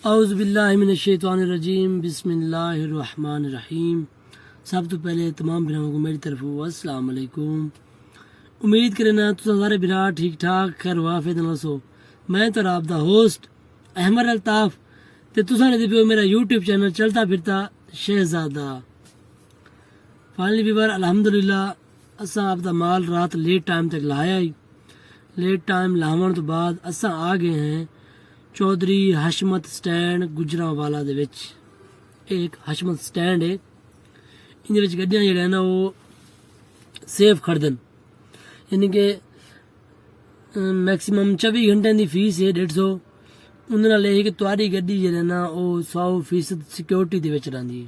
औज़ुबिल्लाहिमिनश्शैतानिर्रजीम बिस्मिल्लाहिर्रहमानिर्रहीम। सब तो पहले तमाम बिराओं को मेरी तरफ अस्सलाम वालेकुम। उम्मीद करना तुम सारे बिरा ठीक ठाक खैर वाफिद नसो। मैं तो आपदा होस्ट अहमद अल्ताफ ते तुसा ने दिखो मेरा यूट्यूब चैनल चलता फिरता शहजादा। फाइनली व्यूअर अल्हम्दुलिल्लाह असा आपदा माल रात लेट टाइम तक लाया ही। लेट टाइम लावन तो बाद असा आ गए हैं चौधरी हशमत स्टैंड गुजरांवाला दे विच। एक हशमत स्टैंड है, इन गड्डियां जेहड़े ना वो सेफ खड़दन, यानी कि मैक्सिमम 24 घंटे की फीस है 150। उन्हें नाल कि तुहारी गड्डी जेहड़े ना वो 100% सिक्योरिटी दे विच रहिंदी है।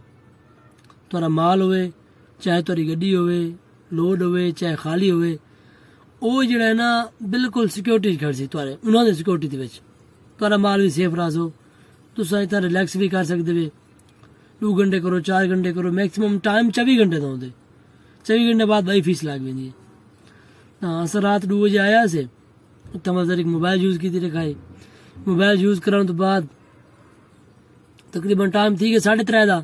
तुहारा माल होवे चाहे तुहारी गड्डी होवे, लोड होवे चाहे खाली होवे, वो जेहड़ा है ना बिल्कुल सिक्योरिटी खड़सी तुहारे उन्होंने दे सिक्योरिटी दे विच। तुहारा माल भी सेफ रासो, तुस इतना रिलैक्स भी कर सकते वे। 2 घंटे करो 4 घंटे करो, मैक्सिमम टाइम 24 घंटे का होंगे। 24 घंटे बाद भाई फीस लग वेंदी है। हाँ अस रात 2 बजे आया से तमाम एक मोबाइल यूज़ की रखाई। मोबाइल यूज़ कराने तो बाद तकरीबन टाइम थी कि 3:30 का।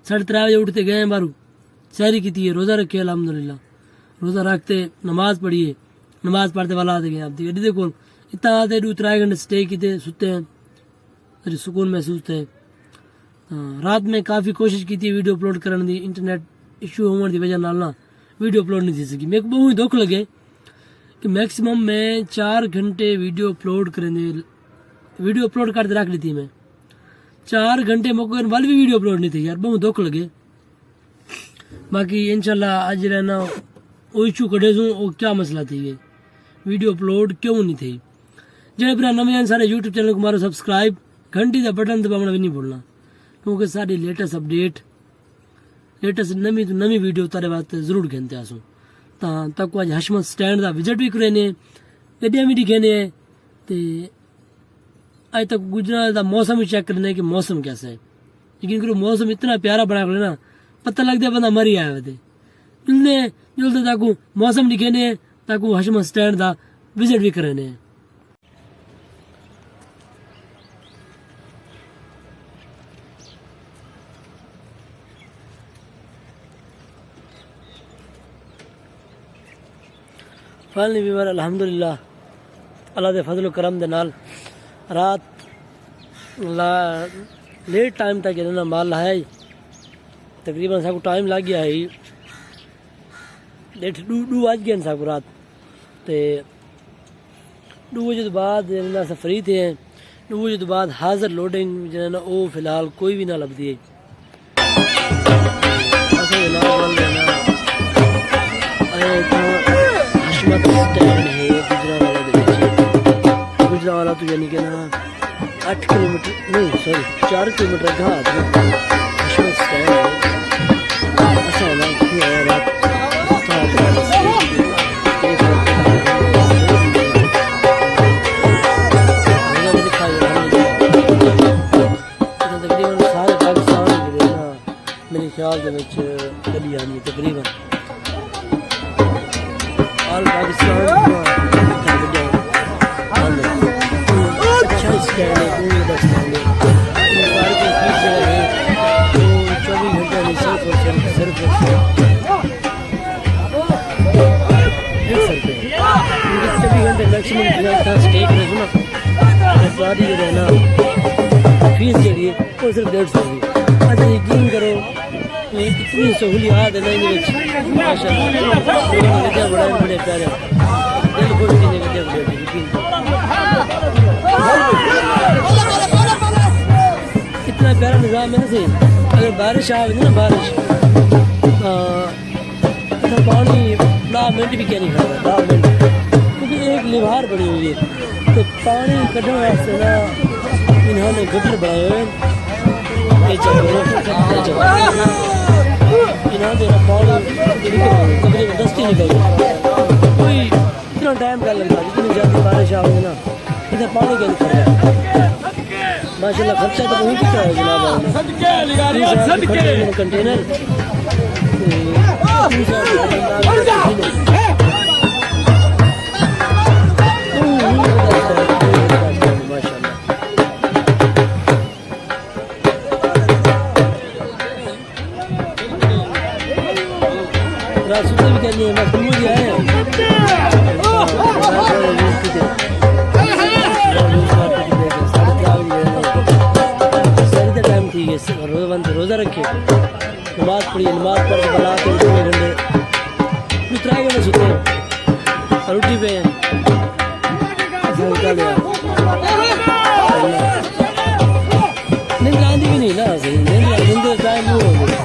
3:30 बजे उठते गए बारू सैरी की है, रोज़ा रखे अल्हम्दुलिल्लाह। रोज़ा रखते नमाज पढ़िए, नमाज पढ़ते वाला आते गए आपकी गड्डी को इतना आते 2-3 घंटे स्टे किए, सुते हैं, सुकून महसूस थे। हाँ रात में काफ़ी कोशिश की थी वीडियो अपलोड करने की, इंटरनेट इशू होने की वजह ना वीडियो अपलोड नहीं थी सकी। मेरे को बहुत दुख लगे कि मैक्सिमम मैं 4 घंटे वीडियो अपलोड करते रख ली थी। मैं 4 घंटे मौके वाली भी वीडियो अपलोड नहीं थी यार, बहुत दुख लगे। बाकी इंशाल्लाह आज रहना वो इशू कढ़े सूँ वो क्या मसला थी, ये वीडियो अपलोड क्यों नहीं थी। जेडे भरा नवे सारे यूट्यूब चैनल को मारो सब्सक्राइब, घंटी का बटन दबाना भी नहीं भूलना, क्योंकि सारी लेटेस्ट अपडेट लेटेस्ट नवी तो नवी वीडियो तारे वास्ते जरूर कहते आसो। तक अज हशमत स्टैंड का विजिट भी करेने, गड्डियां भी दिखेने, तो अज तक गुजरात का मौसम भी चेक करने कि मौसम कैसा है। यकीन करो मौसम इतना प्यारा बना कर ना पता लगता बंदा मरी आया वे। जुलते जुलते ताकू मौसम दिखेने, ताकू हशमत स्टैंड का विजिट भी करेने। फाइनली व्यूअर अल्हम्दुलिल्लाह अल्लाह के फजल करम दे नाल रात लेट टाइम तक ना माल लाया ही। तकरीबन साकू टाइम लग गया है 2 बज गए साकू रात। तो 2 बजे तो बाद अस फ्री थे। 2 बजे तो बाद हाजिर लोडिंग जो ना वो फिलहाल कोई भी ना लभदी है। हशमत स्टैंड है गुजरांवाला दे विच। गुजरांवाला तो यानी कि ना 8 किलोमीटर नहीं सॉरी 4 किलोमीटर घाट हशमत स्टैंड है। ऐसा है ना रात तकरीबन सारे पाकिस्तान मेरे ख्याल के गड्डी आनी है। तकरीबन ऑल पाकिस्तान अच्छा स्टैंड है, पूरा स्टैंड है। सारे की फीस जो है वो 24 घंटे में सिर्फ 24 घंटे मैक्सिमम स्टे करे ना सारी जो है ना फीस जी है वो सिर्फ 150 होगी। अच्छा यकीन करो इतनी सहूलियात है ना माशाअल्लाह, बड़े प्यारे दिल खुश करने के यकीन इतना प्यारा निज़ाम है ना सही। अगर बारिश आ गई ना बारिश पानी 10 मिनट भी क्या नहीं खा रहा 10 मिनट, क्योंकि एक लिवार बनी हुई है। तो पानी कढ़ने वास्ते ना इन्होंने गटर बनाए हुए इन्होंने पानी तकरीबन 10 निकल कोई इतना टाइम का लगता जितनी ज़्यादा बारिश आओगे ना इतना पानी का नहीं खर्चा। माशाल्लाह खर्चा तो वही कितना है जनाब कंटेनर मुझे आए रोजा रखे नमाज पढ़ी नमाज पढ़ के बना के 2 घंटे 3 घंटे सोते रोटी पे नींद आती भी नहीं ना नींद टाइम वो हो गई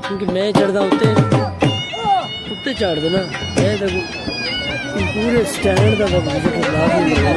क्योंकि मैं चढ़दा उत्ते चढ़ देना मैं पूरे स्टैंड का लाभ नहीं मिलना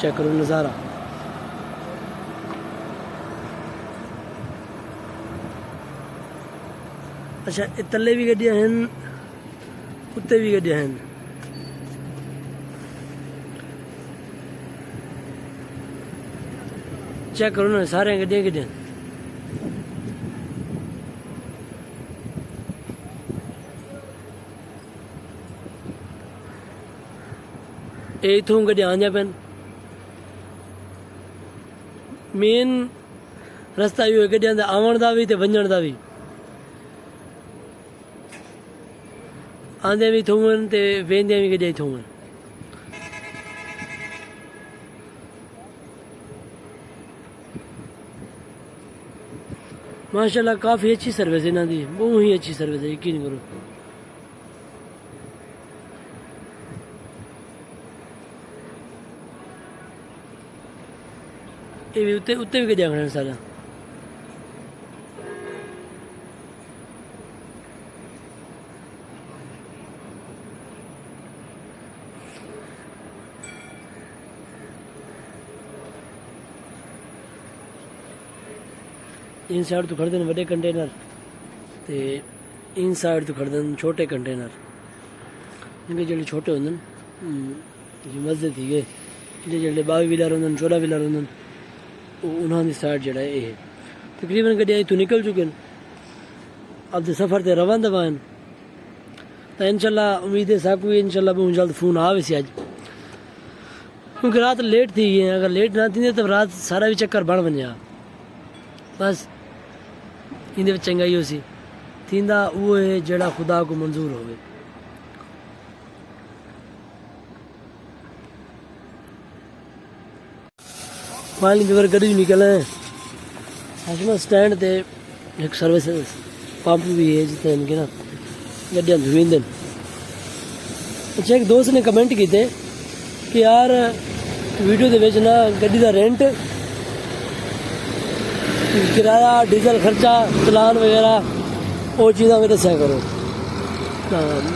चेक करो नज़ारा अच्छा इतले भी गड्डियां हैं उत्ते भी गड्डियां हैं चेक करो ना सारे गड्डियां गड्डियां इथों गड्डियां आंदियां पैन मेन रस्ता इहो गड्डियां दा आवण दा भी ते वञण दा भी आंदे भी थोवन ते वेंदे भी गड्डियां थोवन माशाल्लाह काफ़ी अच्छी सर्विस इन्हां दी बहुत ही अच्छी सर्विस है यकीन करो ये भी उत्ते भी गड्डियां खड़न सारा इन साइड तो खड़दे बड़े कंटेनर ते इन साइड तो खड़दे छोटे कंटेनर इनके जेडे छोटे होंदे मस्जिद थी गए इनके जेडे 22 व्हीलर होंदे 14 व्हीलर होंदे उन्होंने साइड जड़ा है तकरीबन गड्डियां इतों निकल चुके हैं अब तो सफ़र ते रवाना वन तो इंशाल्लाह उम्मीद है साकू इंशाल्लाह बहुत जल्द फोन आवे सी अज क्योंकि रात लेट थी है अगर लेट ना थी तो रात सारा भी चक्कर बन वञा बस इन चंगाई हो सी थींदा वो है जड़ा खुदा को मंजूर होवे फाइनली भी गड्डी निकल है हाशमा स्टैंड ते एक सर्विस पंप भी है जितने इनके ना गड्डियां धुएंदे अच्छा एक दोस्त ने कमेंट किए कि यार वीडियो दे विच ना गड्डी दा रेंट किराया डीजल खर्चा चलान वगैरह वो चीज़ा में दस्या करो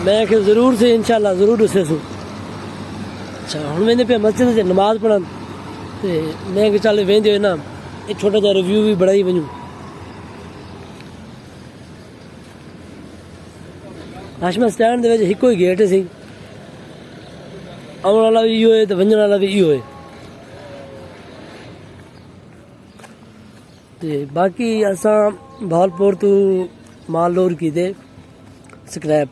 मैं कि जरूर से इंशाल्लाह जरूर दस्से सू अच्छा हुण वेंदे पे मस्जिद से नमाज पढ़न ते मैं कि चल वेंदे होए ना एक छोटा जा रिव्यू भी बढ़ाई वञूं हाशमा स्टैंड दे विच हिक्को ही गेट सी आउण वाला भी इहो है ते वञण वाला भी इहो है ते बाकी असां भावलपुर तो माल लोड कीते स्क्रैप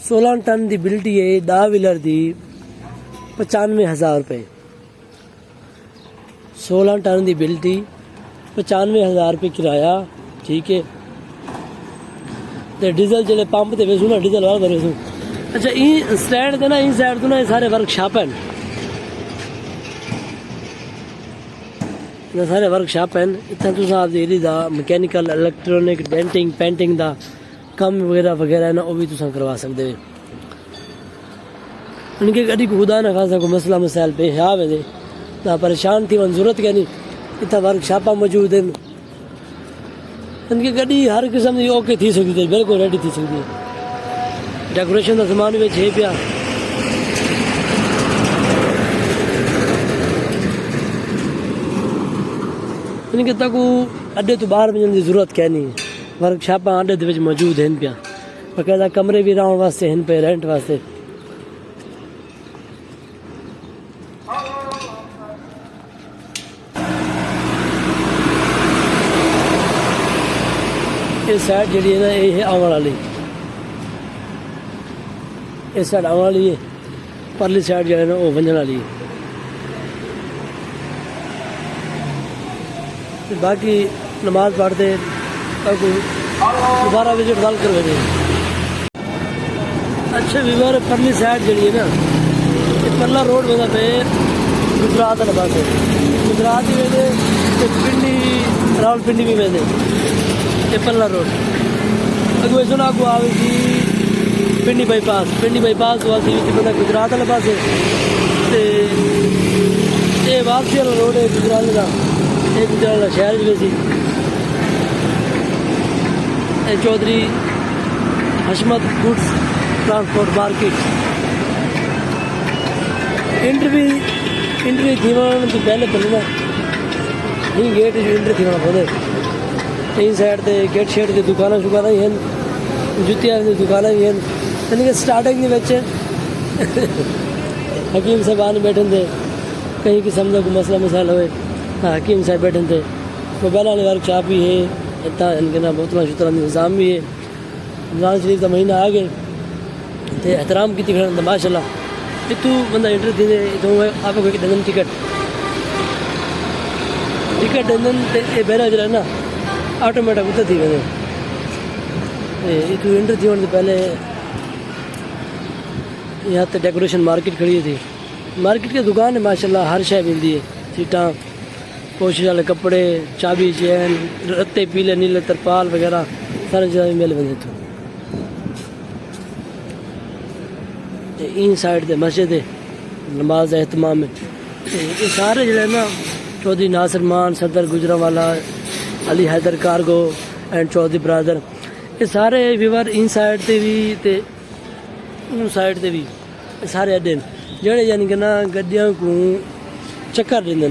16 टन की बिल्टी है 10 व्हीलर की 95,000 रुपये 16 टन की बिल्टी 95,000 रुपये किराया ठीक है तो डीजल जो पंप से वेसू ना डीजल वाला वेसू अच्छा ई स्टैंड देना इन साइड तो ना सारे वर्कशॉप हैं इतना सारे वर्कशॉप हैं इतना तुम आपकी दा मैकेनिकल इलैक्ट्रॉनिक डेंटिंग पेंटिंग दा कम वगैरह वगैरह है ना वो भी तुम करवा सकते हो। उनके गड्डी को खुदा ना खासा को मसला मसाइल पेश आ वे ना परेशान थी वन जरूरत क्या नहीं इतना वर्कशॉपा मौजूद हैं। इनकी गड्डी हर किस्म की ओके थी सकती है बिल्कुल रेडी थी सकती है। डेकोरेशन का सामान भी है पिया इनके तक अड्डे तो बाहर वजन की जरूरत क्या नहीं है। वर्कशॉपा अड्डे के मौजूद हैं पिया बाकायदा कमरे भी रहने वास्ते हैं पे रेंट वास्ते। ये साइड जी है ना ये है आवन वाली इस साइड आवन वाली है परली साइड जो है ना वो वंजन वाली है। बाकी नमाज पढ़ते दोबारा विजिट डाल कर भेजे। अच्छा विवर परली साइड जी है ना ये परला रोड बना पे गुजरात वाले पास गुजरात ही वेदे पिंडी रावलपिंडी भी वेदे ये पल्ला रोड अगुए सुना को आवे थी पिंडी बाईपास वाली थी बंदा गुजरात वाले पास ये वापसी वाला रोड है गुजरात का ये गुजरात का शहर जो सी Chaudhry Hashmat goods transport market interview थी तो पहले पहले ही गेट जो इंटर थी पौधे इन साइड से गेट शेट की दुकान शुकाना ही हैं जुतिया की दुकान भी हैं यानी कि स्टार्टिंग के हकीम साहबान बैठे थे कहीं किस्म का कोई मसला मसाइल हो हकीम साहब बैठे थे मोबाइल वाले वर्कशॉप भी है इतना इनके ना बोतल शुतरा निज़ाम भी है। रमज़ान शरीफ का महीना आ गए तो एहतराम की खड़ा माशाल्लाह इतू बंदा एंटर थी तो आपको एक डजन टिकट डजन ये बहरा जरा ना ऑटोमेटिक उतर थी वञे इतू एंटर थी वञे पहले यहाँ तो डेकोरेशन मार्केट खड़ी थी मार्केट की दुकान है माशाल्लाह हर शय मिलती है सीटा कोशिश वाले कपड़े चाबी चैन रत्ते पीले नीले तरपाल वगैरह सारे चीज़ें मिल वेंदे तो इन साइड ते मस्जिद है नमाज एहतमाम है ये सारे जो है ना चौधरी नासिर मान सदर Gujranwala Ali Haider cargo and Chaudhry brother ये सारे व्यूवर इन साइड ते भी ते उन साइड ते भी सारे अड्डे जेड़े यानी कि ना गड्डियां को चक्कर देंदे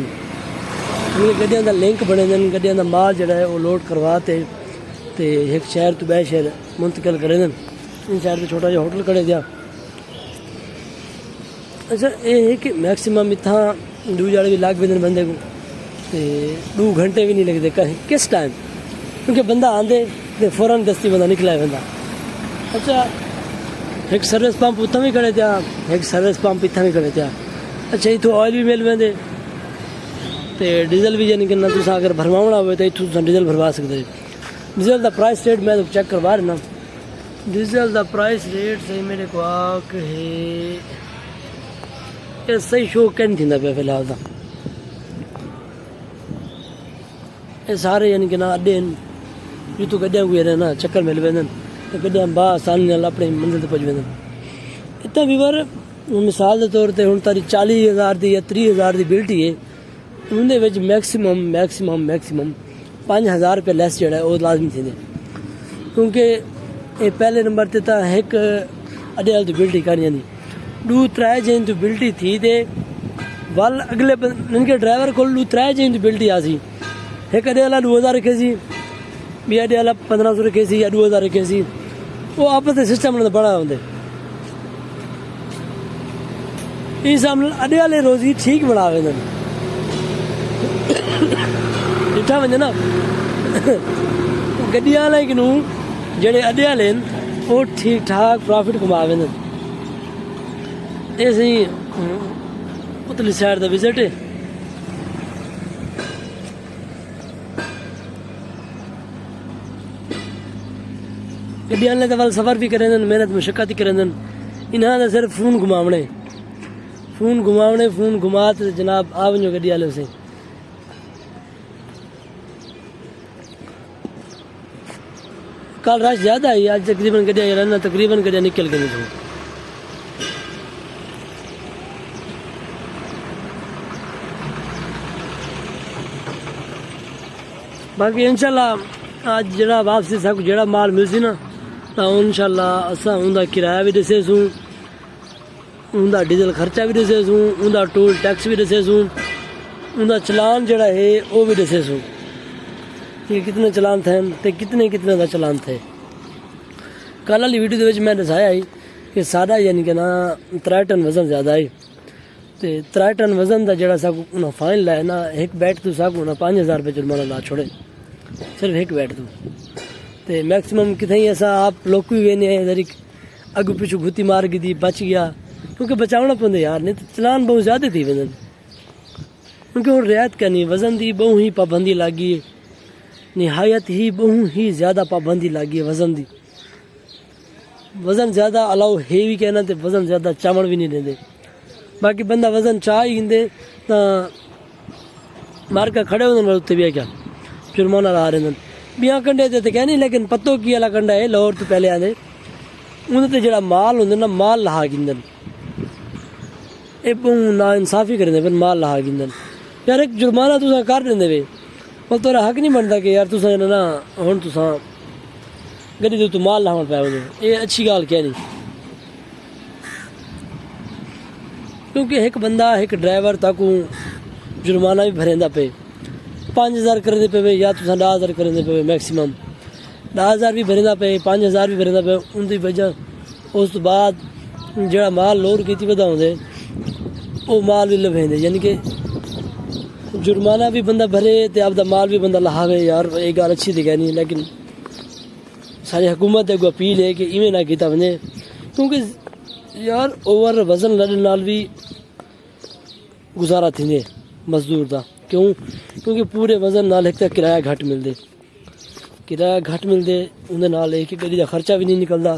गड्डियां का लिंक बने गड्डियां का माल जड़ा है वो लोड करवाते ते एक शहर तो बे शहर मुंतकिल करे इन साइड पे छोटा जहा होटल खड़े दिया। अच्छा ये है कि मैक्सिमम इतना दू जाड़े भी लाग वेंदे बंदे को ते 2 घंटे भी नहीं लगते कहीं किस टाइम क्योंकि बंदा आंदे ते फौरन दस्ती बंदा निकला वेंदा। अच्छा एक सर्विस पंप उतना भी खड़े थिया एक सर्विस पंप इतना भी खड़े थिया। अच्छा इतों ऑयल भी मिल वेंदे ते डीजल भी यानी कि ना तुम अगर भरवाना हो तो इतों डीजल भरवा सकते। डीजल का प्राइस रेट मैं तो चेक करवा रहा डीजल का प्राइस रेट सही मेरे को आक है ये सही शो कैन थी पे फिलहाल तो ये सारे यानी कि ना अड्डे जितों गड्डियां कोई ना चक्कर मिल वेंदन तो गड्डियां आसानी नाल अपनी मंजिल तक पहुंच वेंदन। इतना वीवर मिसाल के तौर पर हुण तारी 40,000 की या 30,000 की बिल्टी है उन्हें मैक्सिमम 5,000 रुपये लैस जोड़ा है वो लाजमी थी क्योंकि ये पहले नंबर ते तो एक अड्डे वाली तो बिल्टी करनी आती 2-3 जन तो बिल्टी थी ते वल अगले इनके ड्राइवर को 2-3 जन तो बिल्टी आसी एक अड्डे वाला 2,000 रखे सी बी अड्डे वाला 1,500 रखे सी या 2,000 रखे सी वो आपस में सिस्टम बड़ा होंगे इस अड्डे वाले रोजी ठीक बना वेंदे डिठा वञे ना गड्डियां वाले कि जेड़े अड्डे वाले वो ठीक ठाक प्रॉफिट कमा वेंदे। ये सही उतली साइड का विजिट है गड्डियां वाले तो वाल सफ़र भी करें मेहनत मशक्कत ही करें इन्हों का सिर्फ फोन घुमावने फोन घुमा तो जनाब आ वञो गड्डी वाले से कल रश ज़्यादा है, आज तकरीबन गड्डियाँ रहना तकरीबन गड्डियाँ निकल गई थी। बाकी इंशाल्लाह आज जरा वापसी साकू जड़ा माल मिलसी ना तो इंशाल्लाह असा उनका किराया भी दसेसूँ, उनका डीजल खर्चा भी दसेसूँ, उनका टोल टैक्स भी दसेसूँ, उनका चलान जड़ा है वो भी दसेसूँ कि कितने चलान थे तो कितने का चलान थे। कल वाली वीडियो के मैं दसाया ही कि सादा यानी कि ना 3 टन वजन ज़्यादा है तो 3 टन वजन का जरा साकू उन्हें फाइन लाया ना एक बैठ तो साकू ना 5000 रुपये जुर्माना ला छोड़े सिर्फ एक बैठ तो मैक्सिमम कितने ऐसा आप लोग भी वेने इधर अगू पिछू घुती मार गई थी बच गया क्योंकि बचावना पौंदे यार, नहीं तो चलान बहुत ज़्यादा थी वजन क्योंकि वो रियायत करनी वजन की बहु ही पाबंदी लगी है, निहायत ही बहु ही ज़्यादा पाबंदी लगी है वजन की। वजन ज़्यादा अलाउ है भी कहना तो वजन ज़्यादा चावण भी नहीं देंगे। बाकी बंदा वजन चाह ही इंदे तो मार का खड़े होने उत्ते भी क्या जुर्माना ला रहे हैं बिया कंडे ते तो कहनी, लेकिन पत्तो की वाला कंडा है लाहौर तो पहले आते उन्हें तो जरा माल होंगे ना माल लहा गिंदन ये ना इंसाफी करें फिर माल लहा गिंदन यार। एक जुर्माना तुसा कर देंगे वे पर तेरा हक नहीं बनता कि यार तुसा ना हुण तुसा गड्डी दे उत्ते माल लाहण पाए ये अच्छी गल क्या नहीं, क्योंकि एक बंदा एक ड्राइवर ताकू जुर्माना भी भरेंदा पे 5000 करेंदे पे या तुसा 10000 करेंदे पे मैक्सिमम 10000 भी भरेंदा पे 5000 भी भरेंदा पे उनकी वजह उस तो बाद जड़ा माल लोड की वधाउंदे वो माल भी लभेंदे यानी कि जुर्माना भी बंदा भरे तो आपका माल भी बंदा लहावे यार एक गल अच्छी तो कहनी, लेकिन सारी हुकूमत अगो अपील है कि इवें ना किया वजे क्योंकि यार ओवर वजन लड़ने नाल भी गुजारा थी मजदूर का क्यों क्योंकि पूरे वजन नाल एक तो किराया घट मिलते उन्हें नाल एक गड्डी का खर्चा भी नहीं निकलता।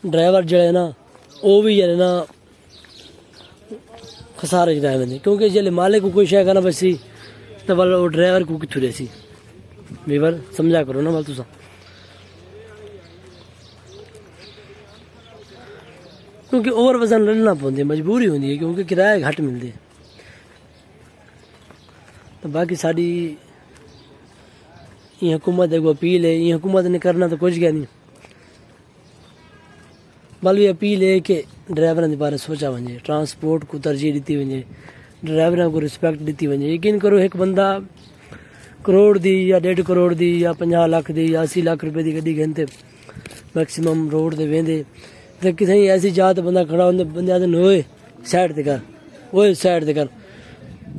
ड्राइवर जड़ा है ना वो भी है ना खसारे च रह वेंदे क्योंकि जल्द मालिक को कोई शय करना बसी तो वाल वो ड्राइवर को कितों रही वीवर समझा करो ना वाल तुसा। क्योंकि ओवर वजन लड़ना पौंदी मजबूरी होंदी है क्योंकि किराया घट मिलते। तो बाकी साड़ी ये हुकूमत को अपील है, ये हुकूमत ने करना तो कुछ गया नहीं, बल्कि अपील है कि ड्राइवरों के बारे सोचा वजे, ट्रांसपोर्ट को तरजीह दी वजे, ड्राइवरों को रिस्पेक्ट दी वजे। यकीन करो एक बंदा करोड़ दी या 1.5 करोड़ दी या 50 लाख दी या 80 लाख रुपए की गड्डी कहते मैक्सिमम रोड से वेंदे तो किसी ऐसी जात बंदा खड़ा होंगे बंदे आते ओए साइड ते कर, ओए साइड ते कर।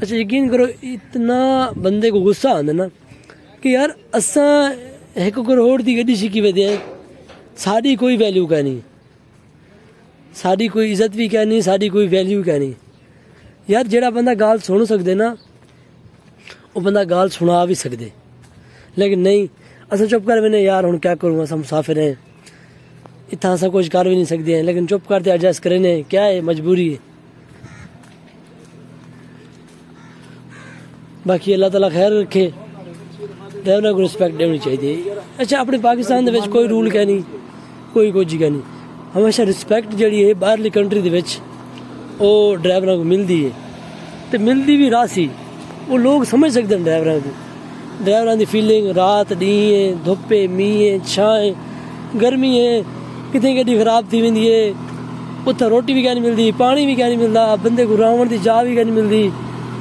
अच्छा यकीन करो इतना बंदे को गुस्सा आंदा ना कि यार असा 1 करोड़ की गड्डी शिकी वे साड़ी कोई वैल्यू क्या नहीं, साड़ी कोई इज्जत भी क्या नहीं, साड़ी कोई वैल्यू क्या नहीं। यार जेड़ा बंदा गाल सुन सकते ना वो बंदा गाल सुना भी सकते, लेकिन नहीं असा चुप कर मैंने यार हूँ क्या करूँ असा मुसाफिर हैं इतना असा कुछ कर भी नहीं सकते हैं, लेकिन चुप करते एडजस्ट करें क्या है मजबूरी है। बाकी अल्लाह ताला खैर रखे, ड्राइवरों को रिस्पेक्ट देनी चाहिए। अच्छा अपने पाकिस्तान के कोई रूल क्या नहीं, कोई जगह नहीं, हमेशा रिस्पेक्ट जी है बाहरली कंट्री के वो ड्राइवरों को मिलती है तो मिलती भी रासी वो लोग समझ सकते हैं ड्राइवरों की फीलिंग। रात डी है धुप्प है मीह है छां है गर्मी है कितनी गड्डी खराब थी वेंदी है उत्थे रोटी भी क्या नहीं मिलती, पानी भी क्या नहीं मिलता, बंदे को रावण की चाह भी क्या नहीं मिलती,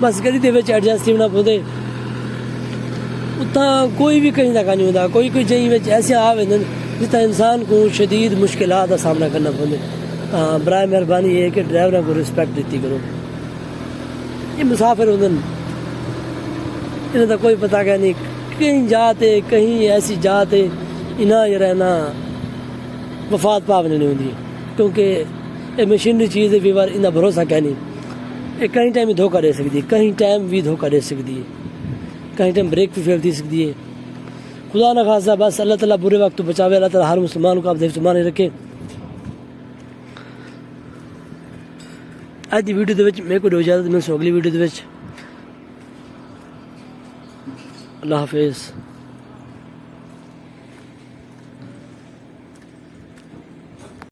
बस गड्डी के एडजस्ट होना पौंदे। उत्था कोई भी कहीं का नहीं होता, कोई जहीं ऐसे आ वेंदे जितना इंसान को शदीद मुश्किलात का सामना करना पौंदे। हाँ बराए मेहरबानी है कि ड्राइवरों को रिस्पेक्ट दी करो, ये मुसाफिर होंगे इन्हें तो कोई पता क्या नहीं, कहीं जाते कहीं ऐसी जाते इन्हें ये रहना वफात पावने नहीं होंगी क्योंकि ये मशीनरी चीज़ है वीवर इन्हें भरोसा क्या नहीं, ये कहीं टाइम भी धोखा दे सकती है, कहीं टाइम भी धोखा दे सकती है, कहीं टाइम ब्रेक भी फेल दी सकती है। खुदा न खासा बस अल्लाह ताला बुरे वक्त तो बचावे, अल्लाह ताला हर मुसलमान को आप हिफ्ज़-ए-मान रखे। आज की वीडियो मेरे को इजाज़त मिल अगली वीडियो अल्लाह हाफिज़।